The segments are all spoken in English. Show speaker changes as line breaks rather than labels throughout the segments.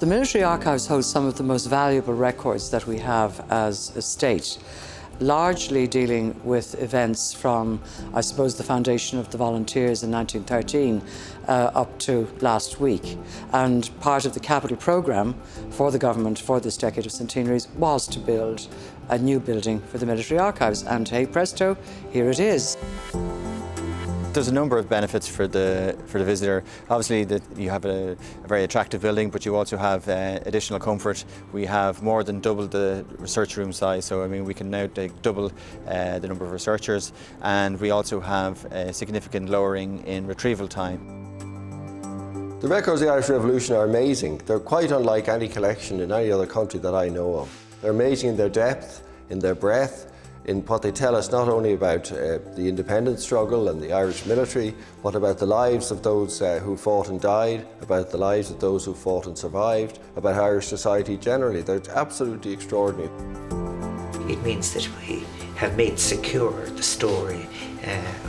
The Military Archives host some of the most valuable records that we have as a state, largely dealing with events from, I suppose, the foundation of the Volunteers in 1913 up to last week. And part of the capital programme for the government for this decade of centenaries was to build a new building for the Military Archives. And hey presto, here it is.
There's a number of benefits for the visitor. Obviously, you have a very attractive building, but you also have additional comfort. We have more than double the research room size, so I mean we can now double the number of researchers, and we also have a significant lowering in retrieval time.
The records of the Irish Revolution are amazing. They're quite unlike any collection in any other country that I know of. They're amazing in their depth, in their breadth, in what they tell us not only about the independence struggle and the Irish military, but about the lives of those who fought and died, about the lives of those who fought and survived, about Irish society generally. They're absolutely extraordinary.
It means that we have made secure the story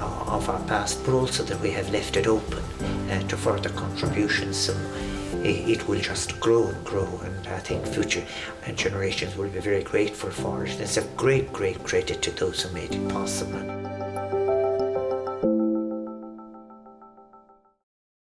of our past, but also that we have left it open to further contributions. So it will just grow and grow, and I think future generations will be very grateful for it. It's a great, great credit to those who made it possible.